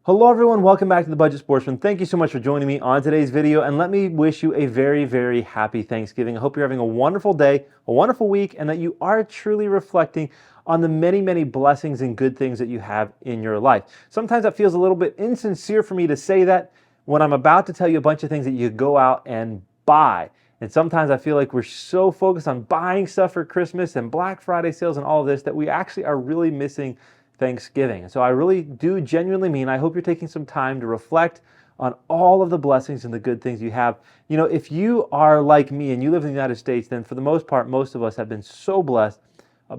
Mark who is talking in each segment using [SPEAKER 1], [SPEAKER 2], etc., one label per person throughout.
[SPEAKER 1] Hello everyone, welcome back to the Budget Sportsman. Thank you so much for joining me on today's video, and let me wish you a very, very happy Thanksgiving. I hope you're having a wonderful day, a wonderful week, and that you are truly reflecting on the many, many blessings and good things that you have in your life. Sometimes that feels a little bit insincere for me to say that when I'm about to tell you a bunch of things that you go out and buy. And sometimes I feel like we're so focused on buying stuff for Christmas and Black Friday sales and all of this that we actually are really missing Thanksgiving. And so I really do genuinely mean, I hope you're taking some time to reflect on all of the blessings and the good things you have. You know, if you are like me and you live in the United States, then for the most part, most of us have been so blessed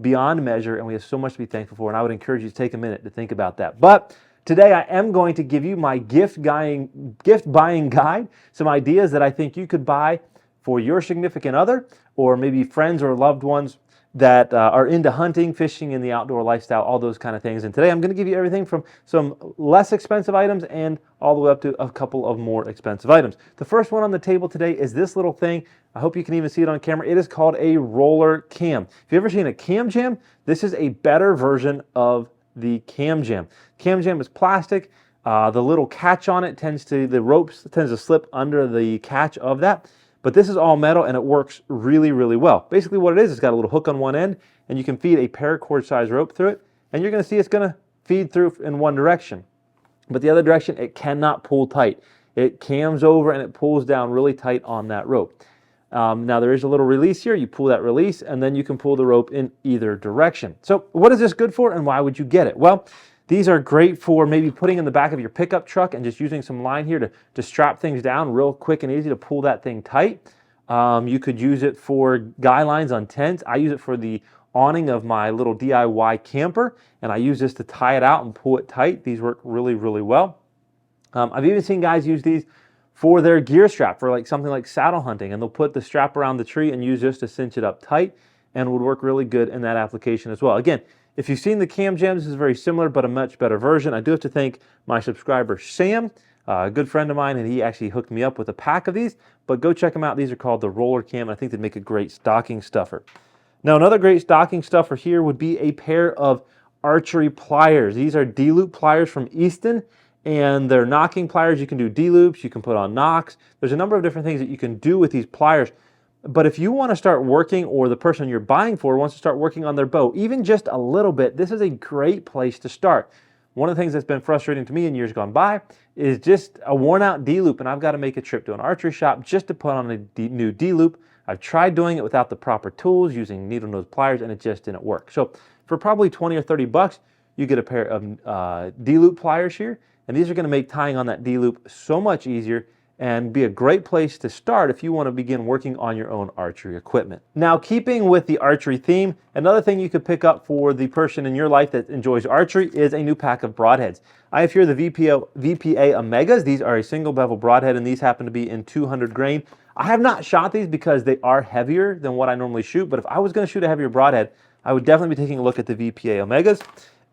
[SPEAKER 1] beyond measure, and we have so much to be thankful for. And I would encourage you to take a minute to think about that. But today I am going to give you my gift buying guide, some ideas that I think you could buy for your significant other, or maybe friends or loved ones that are into hunting, fishing, and the outdoor lifestyle, all those kind of things. And today I'm going to give you everything from some less expensive items and all the way up to a couple of more expensive items. The first one on the table today is this little thing. I hope you can even see it on camera. It is called a roller cam. If you've ever seen a cam jam, this is a better version of the cam jam. Cam jam is plastic. The little catch on it the ropes tends to slip under the catch of that. But this is all metal and it works really, really well. Basically what it is, it's got a little hook on one end and you can feed a paracord size rope through it, and you're going to see it's going to feed through in one direction. But the other direction, it cannot pull tight. It cams over and it pulls down really tight on that rope. Now there is a little release here. You pull that release and then you can pull the rope in either direction. So what is this good for and why would you get it? Well, these are great for maybe putting in the back of your pickup truck and just using some line here to strap things down real quick and easy to pull that thing tight. You could use it for guy lines on tents. I use it for the awning of my little DIY camper, and I use this to tie it out and pull it tight. These work really, really well. I've even seen guys use these for their gear strap for like something like saddle hunting, and they'll put the strap around the tree and use this to cinch it up tight, and would work really good in that application as well. Again, if you've seen the cam jams, this is very similar, but a much better version. I do have to thank my subscriber, Sam, a good friend of mine, and he actually hooked me up with a pack of these, but go check them out. These are called the roller cam, and I think they'd make a great stocking stuffer. Now, another great stocking stuffer here would be a pair of archery pliers. These are D-loop pliers from Easton, and they're nocking pliers. You can do D-loops, you can put on nocks. There's a number of different things that you can do with these pliers. But if you want to start working, or the person you're buying for wants to start working on their bow, even just a little bit, this is a great place to start. One of the things that's been frustrating to me in years gone by is just a worn out D-loop, and I've got to make a trip to an archery shop just to put on a new D-loop. I've tried doing it without the proper tools, using needle nose pliers, and it just didn't work. So for probably 20 or 30 bucks, you get a pair of D-loop pliers here, and these are going to make tying on that D-loop so much easier and be a great place to start if you want to begin working on your own archery equipment. Now, keeping with the archery theme, another thing you could pick up for the person in your life that enjoys archery is a new pack of broadheads. I have here the VPA Omegas. These are a single bevel broadhead, and these happen to be in 200 grain. I have not shot these because they are heavier than what I normally shoot, but if I was going to shoot a heavier broadhead, I would definitely be taking a look at the VPA Omegas.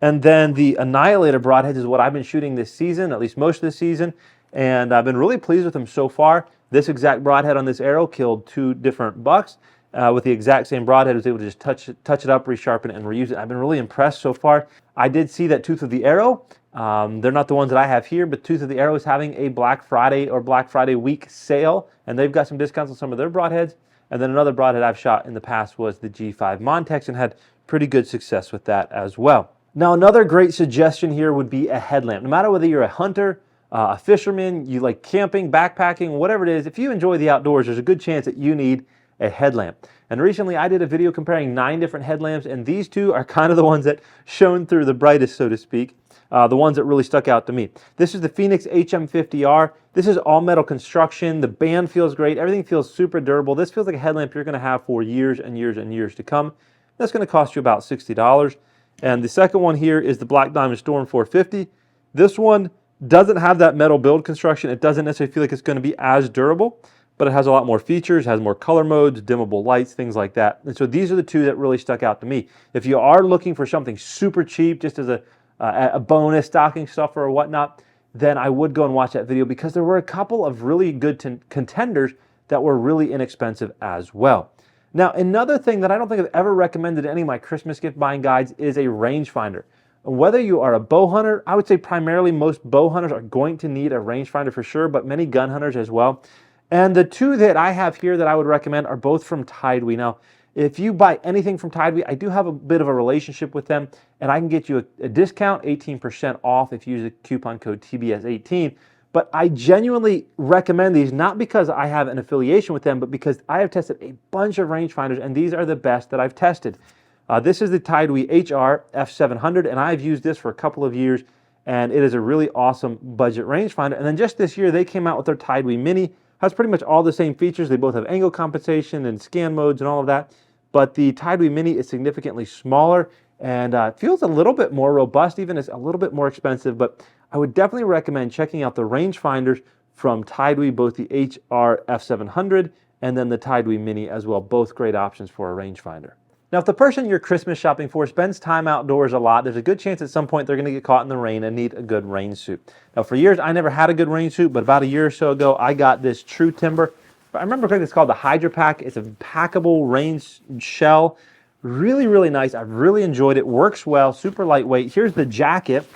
[SPEAKER 1] And then the Annihilator broadheads is what I've been shooting this season, at least most of the season, and I've been really pleased with them so far. This exact broadhead on this arrow killed 2 different bucks. With the exact same broadhead, I was able to just touch it up, resharpen it, and reuse it. I've been really impressed so far. I did see that Tooth of the Arrow. They're not the ones that I have here, but Tooth of the Arrow is having a Black Friday or Black Friday week sale, and they've got some discounts on some of their broadheads. And then another broadhead I've shot in the past was the G5 Montex, and had pretty good success with that as well. Now, another great suggestion here would be a headlamp. No matter whether you're a hunter, a fisherman, you like camping, backpacking, whatever it is, if you enjoy the outdoors, there's a good chance that you need a headlamp. And recently I did a video comparing 9 different headlamps, and these 2 are kind of the ones that shone through the brightest, so to speak, the ones that really stuck out to me. This is the Phoenix HM50R. This is all metal construction. The band feels great. Everything feels super durable. This feels like a headlamp you're going to have for years and years and years to come. That's going to cost you about $60. And the second one here is the Black Diamond Storm 450. This one doesn't have that metal build construction. It doesn't necessarily feel like it's going to be as durable, but it has a lot more features, has more color modes, dimmable lights, things like that. And so these are the 2 that really stuck out to me. If you are looking for something super cheap, just as a bonus stocking stuffer or whatnot, then I would go and watch that video, because there were a couple of really good contenders that were really inexpensive as well. Now, another thing that I don't think I've ever recommended in any of my Christmas gift buying guides is a rangefinder. Whether you are a bow hunter, I would say primarily most bow hunters are going to need a rangefinder for sure, but many gun hunters as well. And the two that I have here that I would recommend are both from Tidewee. Now, if you buy anything from Tidewee, I do have a bit of a relationship with them, and I can get you a discount, 18% off if you use the coupon code TBS18. But I genuinely recommend these, not because I have an affiliation with them, but because I have tested a bunch of rangefinders, and these are the best that I've tested. This is the Tidewee HR F700, and I've used this for a couple of years, and it is a really awesome budget rangefinder. And then just this year, they came out with their Tidewee Mini. Has pretty much all the same features. They both have angle compensation and scan modes and all of that. But the Tidewee Mini is significantly smaller and feels a little bit more robust, even it's a little bit more expensive. But I would definitely recommend checking out the rangefinders from Tidewee, both the HR F700 and then the Tidewee Mini as well. Both great options for a rangefinder. Now, if the person you're Christmas shopping for spends time outdoors a lot, there's a good chance at some point they're going to get caught in the rain and need a good rain suit. Now, for years, I never had a good rain suit, but about a year or so ago, I got this True Timber. I remember correctly, it's called the Hydra Pack. It's a packable rain shell. Really, really nice. I've really enjoyed it. Works well, super lightweight. Here's the jacket,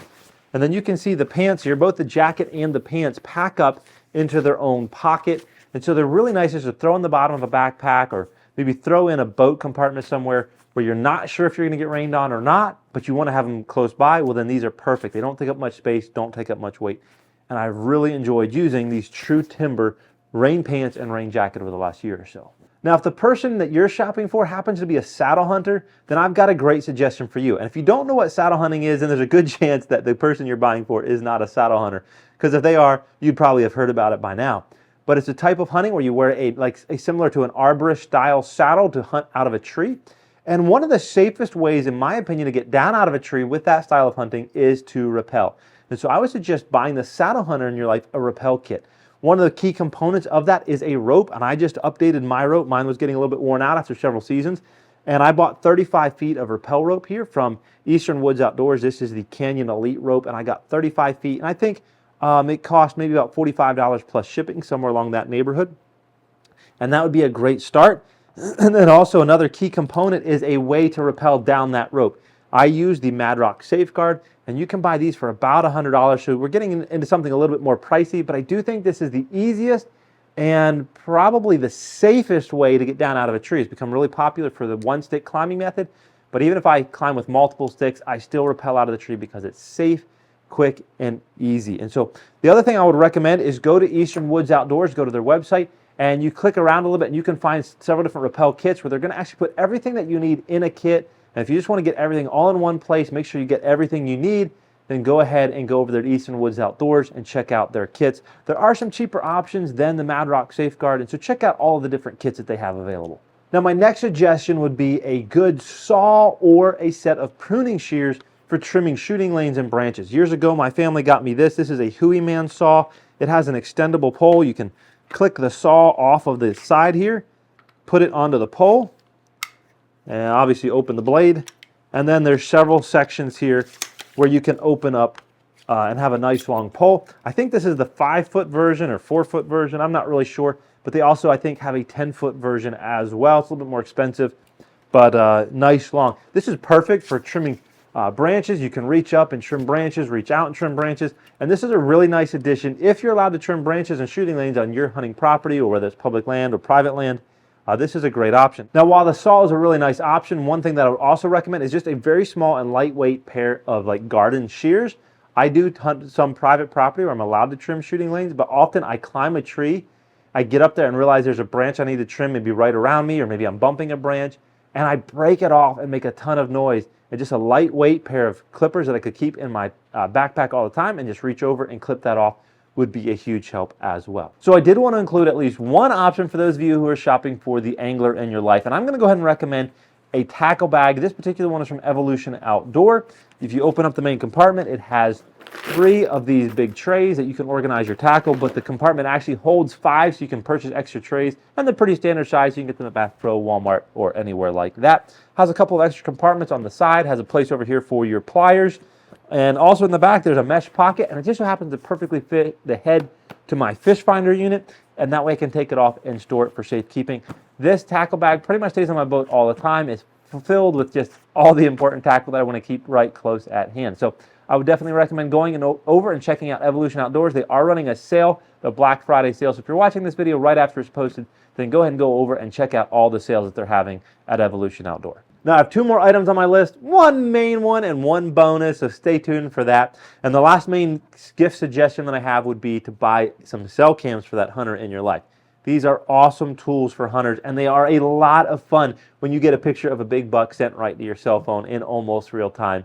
[SPEAKER 1] and then you can see the pants here. Both the jacket and the pants pack up into their own pocket, and so they're really nice just to throw in the bottom of a backpack or maybe throw in a boat compartment somewhere where you're not sure if you're going to get rained on or not, but you want to have them close by. Well, then these are perfect. They don't take up much space, don't take up much weight. And I've really enjoyed using these True Timber rain pants and rain jacket over the last year or so. Now, if the person that you're shopping for happens to be a saddle hunter, then I've got a great suggestion for you. And if you don't know what saddle hunting is, then there's a good chance that the person you're buying for is not a saddle hunter. Because if they are, you'd probably have heard about it by now. But it's a type of hunting where you wear a similar to an arborist style saddle to hunt out of a tree. And one of the safest ways, in my opinion, to get down out of a tree with that style of hunting is to rappel. And so I would suggest buying the Saddle Hunter in your life a rappel kit. One of the key components of that is a rope, and I just updated my rope. Mine was getting a little bit worn out after several seasons. And I bought 35 feet of rappel rope here from Eastern Woods Outdoors. This is the Canyon Elite rope, and I got 35 feet. And I think it cost maybe about $45 plus shipping, somewhere along that neighborhood. And that would be a great start. And then also another key component is a way to rappel down that rope. I use the Mad Rock Safeguard, and you can buy these for about $100. So we're getting into something a little bit more pricey, but I do think this is the easiest and probably the safest way to get down out of a tree. It's become really popular for the one-stick climbing method. But even if I climb with multiple sticks, I still rappel out of the tree because it's safe, quick, and easy. And so the other thing I would recommend is go to Eastern Woods Outdoors, go to their website, and you click around a little bit, and you can find several different rappel kits where they're going to actually put everything that you need in a kit. And if you just want to get everything all in one place, make sure you get everything you need, then go ahead and go over there to Eastern Woods Outdoors and check out their kits. There are some cheaper options than the Mad Rock Safeguard, and so check out all of the different kits that they have available. Now, my next suggestion would be a good saw or a set of pruning shears for trimming shooting lanes and branches. Years ago, my family got me this. This is a Huey Man saw. It has an extendable pole. You can click the saw off of the side here, put it onto the pole, and obviously open the blade. And then there's several sections here where you can open up and have a nice long pole. I think this is the 5-foot version or 4-foot version. I'm not really sure. But they also, I think, have a 10-foot version as well. It's a little bit more expensive, but nice long. This is perfect for trimming branches. You can reach up and trim branches, reach out and trim branches. And this is a really nice addition if you're allowed to trim branches and shooting lanes on your hunting property, or whether it's public land or private land. This is a great option. Now, while the saw is a really nice option, one thing that I would also recommend is just a very small and lightweight pair of like garden shears. I do hunt some private property where I'm allowed to trim shooting lanes, but often I climb a tree, I get up there and realize there's a branch I need to trim, maybe right around me, or maybe I'm bumping a branch, and I break it off and make a ton of noise. And just a lightweight pair of clippers that I could keep in my backpack all the time and just reach over and clip that off would be a huge help as well. So I did want to include at least one option for those of you who are shopping for the angler in your life. And I'm going to go ahead and recommend a tackle bag. This particular one is from Evolution Outdoor. If you open up the main compartment, it has 3 of these big trays that you can organize your tackle, but the compartment actually holds 5, so you can purchase extra trays, and they're pretty standard size. You can get them at Bass Pro, Walmart, or anywhere like that. Has a couple of extra compartments on the side, has a place over here for your pliers, and also in the back there's a mesh pocket, and it just so happens to perfectly fit the head to my fish finder unit, and that way I can take it off and store it for safekeeping. This tackle bag pretty much stays on my boat all the time. It's filled with just all the important tackle that I want to keep right close at hand. So I would definitely recommend going over and checking out Evolution Outdoors. They are running a sale, the Black Friday sale. So if you're watching this video right after it's posted, then go ahead and go over and check out all the sales that they're having at Evolution Outdoor. Now I have 2 more items on my list, one main one and one bonus, so stay tuned for that. And the last main gift suggestion that I have would be to buy some cell cams for that hunter in your life. These are awesome tools for hunters, and they are a lot of fun when you get a picture of a big buck sent right to your cell phone in almost real time.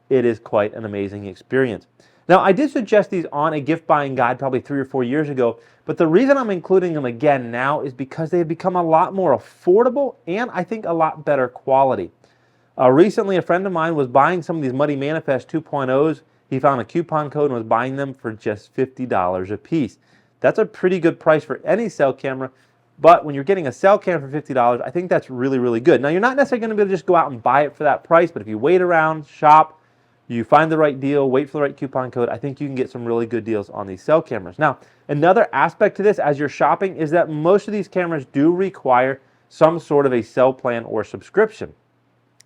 [SPEAKER 1] It is quite an amazing experience. Now, I did suggest these on a gift buying guide probably 3 or 4 years ago, but the reason I'm including them again now is because they have become a lot more affordable and I think a lot better quality. Recently, a friend of mine was buying some of these Muddy Manifest 2.0s. He found a coupon code and was buying them for just $50 a piece. That's a pretty good price for any cell camera, but when you're getting a cell cam for $50, I think that's really, really good. Now, you're not necessarily going to be able to just go out and buy it for that price, but if you wait around, shop, you find the right deal, wait for the right coupon code, I think you can get some really good deals on these cell cameras. Now, another aspect to this as you're shopping is that most of these cameras do require some sort of a cell plan or subscription.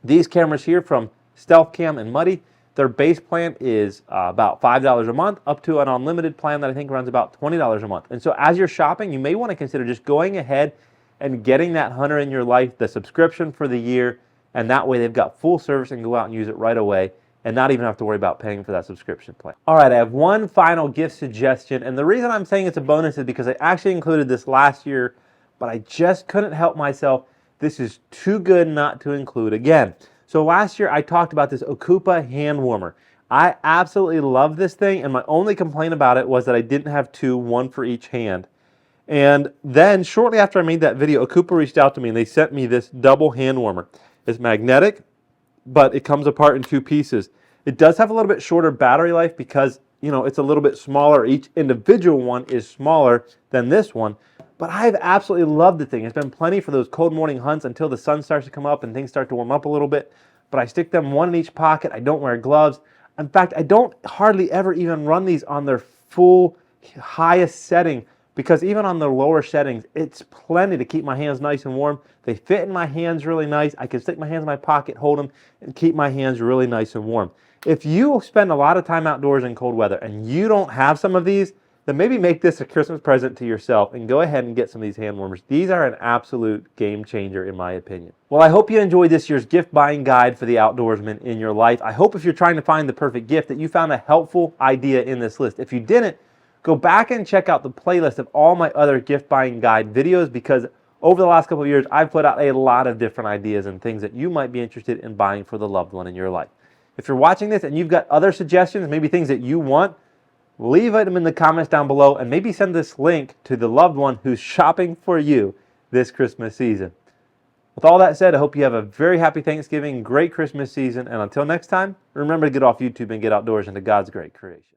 [SPEAKER 1] These cameras here from Stealth Cam and Muddy, their base plan is about $5 a month, up to an unlimited plan that I think runs about $20 a month. And so as you're shopping, you may want to consider just going ahead and getting that hunter in your life the subscription for the year, and that way they've got full service and go out and use it right away and not even have to worry about paying for that subscription plan. All right, I have one final gift suggestion, and the reason I'm saying it's a bonus is because I actually included this last year, but I just couldn't help myself. This is too good not to include again. So last year I talked about this Okupa hand warmer. I absolutely love this thing, and my only complaint about it was that I didn't have 2, 1 for each hand. And then shortly after I made that video, Okupa reached out to me and they sent me this double hand warmer. It's magnetic, but it comes apart in 2 pieces. It does have a little bit shorter battery life because, you know, it's a little bit smaller. Each individual one is smaller than this one, but I've absolutely loved the thing. It's been plenty for those cold morning hunts until the sun starts to come up and things start to warm up a little bit, but I stick them 1 in each pocket. I don't wear gloves. In fact, I don't hardly ever even run these on their full highest setting, because even on the lower settings, it's plenty to keep my hands nice and warm. They fit in my hands really nice. I can stick my hands in my pocket, hold them, and keep my hands really nice and warm. If you spend a lot of time outdoors in cold weather and you don't have some of these, then maybe make this a Christmas present to yourself and go ahead and get some of these hand warmers. These are an absolute game changer in my opinion. Well, I hope you enjoyed this year's gift buying guide for the outdoorsman in your life. I hope if you're trying to find the perfect gift that you found a helpful idea in this list. If you didn't, go back and check out the playlist of all my other gift buying guide videos, because over the last couple of years, I've put out a lot of different ideas and things that you might be interested in buying for the loved one in your life. If you're watching this and you've got other suggestions, maybe things that you want, leave them in the comments down below and maybe send this link to the loved one who's shopping for you this Christmas season. With all that said, I hope you have a very happy Thanksgiving, great Christmas season, and until next time, remember to get off YouTube and get outdoors into God's great creation.